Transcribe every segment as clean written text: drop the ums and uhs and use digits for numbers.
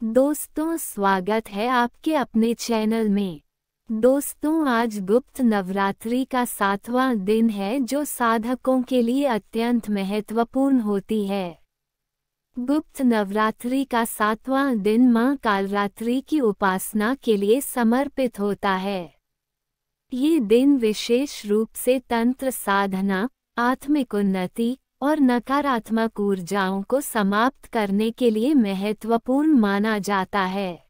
दोस्तों, स्वागत है आपके अपने चैनल में। दोस्तों, आज गुप्त नवरात्रि का 7वां दिन है जो साधकों के लिए अत्यंत महत्वपूर्ण होती है। गुप्त नवरात्रि का 7वां दिन मां कालरात्रि की उपासना के लिए समर्पित होता है। ये दिन विशेष रूप से तंत्र साधना, आत्मिक उन्नति और नकारात्मक ऊर्जाओं को समाप्त करने के लिए महत्वपूर्ण माना जाता है।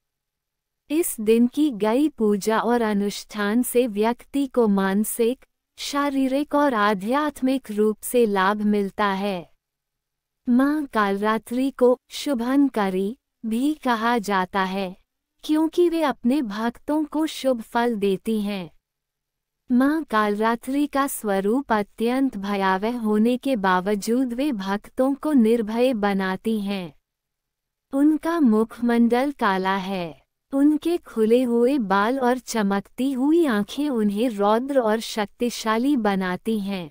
इस दिन की गई पूजा और अनुष्ठान से व्यक्ति को मानसिक, शारीरिक और आध्यात्मिक रूप से लाभ मिलता है। मां कालरात्रि को शुभंकरी भी कहा जाता है, क्योंकि वे अपने भक्तों को शुभ फल देती हैं। मां कालरात्रि का स्वरूप अत्यंत भयावह होने के बावजूद वे भक्तों को निर्भय बनाती हैं। उनका मुखमंडल काला है। उनके खुले हुए बाल और चमकती हुई आंखें उन्हें रौद्र और शक्तिशाली बनाती हैं।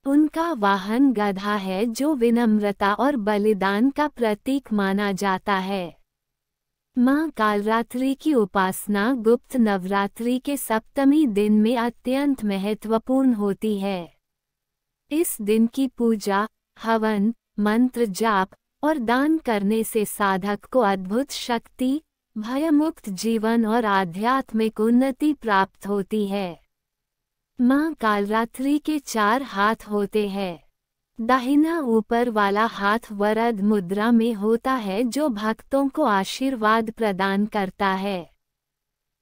उनका वाहन गधा है जो विनम्रता और बलिदान का प्रतीक माना जाता है। मां कालरात्रि की उपासना गुप्त नवरात्रि के सप्तमी दिन में अत्यंत महत्वपूर्ण होती है। इस दिन की पूजा, हवन, मंत्र जाप और दान करने से साधक को अद्भुत शक्ति, भयमुक्त जीवन और आध्यात्मिक उन्नति प्राप्त होती है। मां कालरात्रि के 4 हाथ होते हैं। दाहिना ऊपर वाला हाथ वरद मुद्रा में होता है जो भक्तों को आशीर्वाद प्रदान करता है।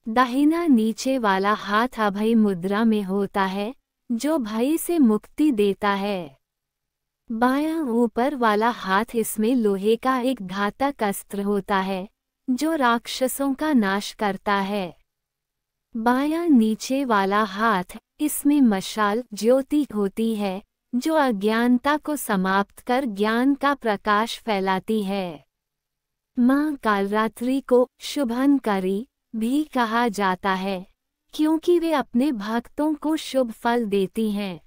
दाहिना नीचे वाला हाथ अभय मुद्रा में होता है जो भय से मुक्ति देता है। बायां ऊपर वाला हाथ इसमें लोहे का एक घातक अस्त्र होता है जो राक्षसों का नाश करता है। बायां नीचे वाला हाथ इसमें मशाल ज्योति होती है जो अज्ञानता को समाप्त कर ज्ञान का प्रकाश फैलाती है। मां कालरात्रि को शुभंकरी भी कहा जाता है, क्योंकि वे अपने भक्तों को शुभ फल देती हैं।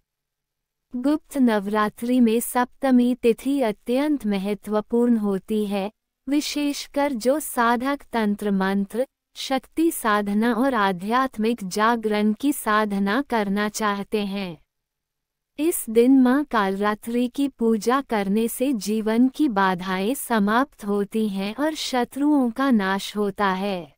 गुप्त नवरात्रि में सप्तमी तिथि अत्यंत महत्वपूर्ण होती है, विशेषकर जो साधक तंत्र मंत्र, शक्ति साधना और आध्यात्मिक जागरण की साधना करना चाहते हैं। इस दिन मां कालरात्रि की पूजा करने से जीवन की बाधाएं समाप्त होती हैं और शत्रुओं का नाश होता है।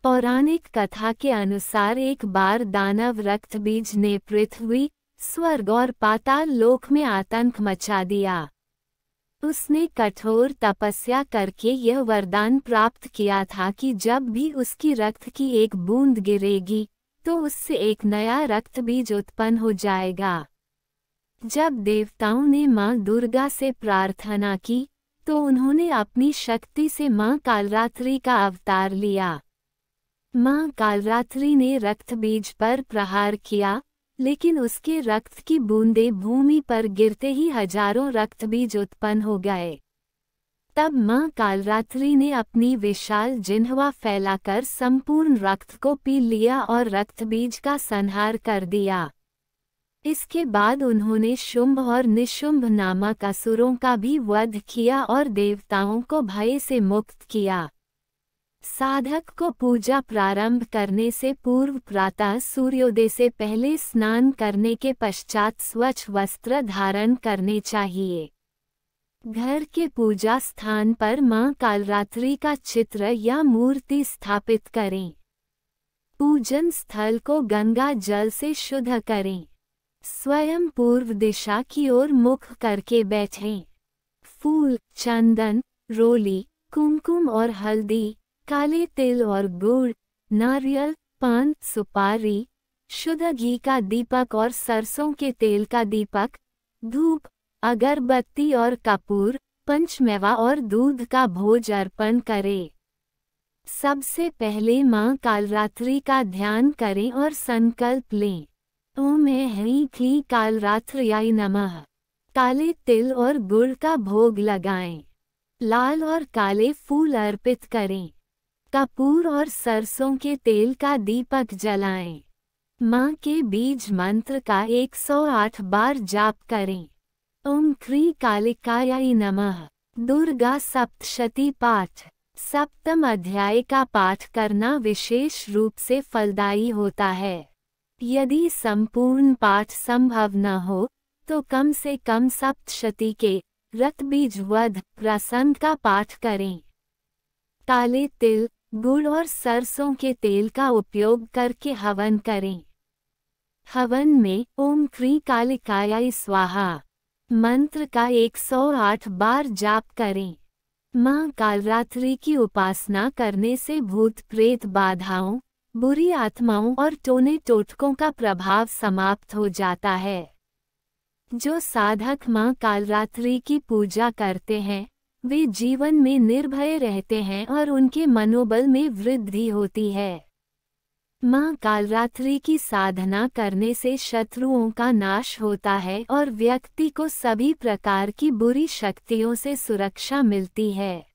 पौराणिक कथा के अनुसार एक बार दानव रक्तबीज ने पृथ्वी, स्वर्ग और पाताल लोक में आतंक मचा दिया। उसने कठोर तपस्या करके यह वरदान प्राप्त किया था कि जब भी उसकी रक्त की एक बूंद गिरेगी तो उससे एक नया रक्तबीज उत्पन्न हो जाएगा। जब देवताओं ने मां दुर्गा से प्रार्थना की तो उन्होंने अपनी शक्ति से मां कालरात्रि का अवतार लिया। मां कालरात्रि ने रक्तबीज पर प्रहार किया, लेकिन उसके रक्त की बूंदें भूमि पर गिरते ही हजारों रक्तबीज उत्पन्न हो गए। तब मां कालरात्रि ने अपनी विशाल जिह्वा फैलाकर संपूर्ण रक्त को पी लिया और रक्तबीज का संहार कर दिया। इसके बाद उन्होंने शुंभ और निशुंभ नामक असुरों का भी वध किया और देवताओं को भय से मुक्त किया। साधक को पूजा प्रारंभ करने से पूर्व प्रातः सूर्योदय से पहले स्नान करने के पश्चात स्वच्छ वस्त्र धारण करने चाहिए। घर के पूजा स्थान पर मां कालरात्रि का चित्र या मूर्ति स्थापित करें। पूजन स्थल को गंगा जल से शुद्ध करें। स्वयं पूर्व दिशा की ओर मुख करके बैठें। फूल, चंदन, रोली, कुमकुम और हल्दी, काले तिल और गुड़, नारियल, पान, सुपारी, शुद्ध घी का दीपक और सरसों के तेल का दीपक, धूप, अगरबत्ती और कपूर, पंचमेवा और दूध का भोज अर्पण करें। सबसे पहले मां कालरात्रि का ध्यान करें और संकल्प लें। ओम ऐं क्लीं कालरात्र्याय नमः। काले तिल और गुड़ का भोग लगाएं। लाल और काले फूल अर्पित करें। कपूर और सरसों के तेल का दीपक जलाएं। मां के बीज मंत्र का 108 बार जाप करें। ओम क्रीं कालिकायै नमः। दुर्गा सप्तशती पाठ। सप्तम अध्याय का पाठ करना विशेष रूप से फलदायी होता है। यदि संपूर्ण पाठ संभव न हो तो कम से कम सप्तशती के रतबीज वध प्रसंग का पाठ करें। काले तिल, गुड़ और सरसों के तेल का उपयोग करके हवन करें। हवन में ओम क्री कालिकाय स्वाहा मंत्र का 108 बार जाप करें। मां कालरात्रि की उपासना करने से भूत प्रेत बाधाओं, बुरी आत्माओं और टोने टोटकों का प्रभाव समाप्त हो जाता है। जो साधक मां कालरात्रि की पूजा करते हैं वे जीवन में निर्भय रहते हैं और उनके मनोबल में वृद्धि होती है। मां कालरात्रि की साधना करने से शत्रुओं का नाश होता है और व्यक्ति को सभी प्रकार की बुरी शक्तियों से सुरक्षा मिलती है।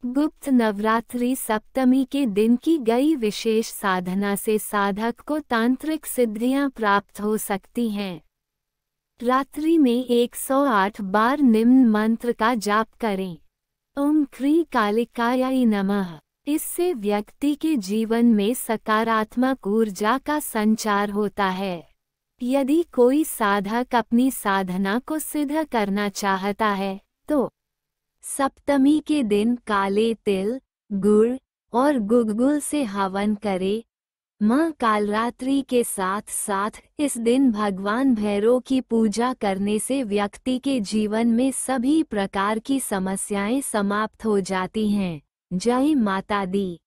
गुप्त नवरात्रि सप्तमी के दिन की गई विशेष साधना से साधक को तांत्रिक सिद्धियां प्राप्त हो सकती हैं। रात्रि में 108 बार निम्न मंत्र का जाप करें। ओम क्री कालिकाय नमः। इससे व्यक्ति के जीवन में सकारात्मक ऊर्जा का संचार होता है। यदि कोई साधक अपनी साधना को सिद्ध करना चाहता है तो सप्तमी के दिन काले तिल, गुड़ और गुगुल से हवन करे। मां कालरात्रि के साथ साथ इस दिन भगवान भैरव की पूजा करने से व्यक्ति के जीवन में सभी प्रकार की समस्याएं समाप्त हो जाती हैं। जय माता दी।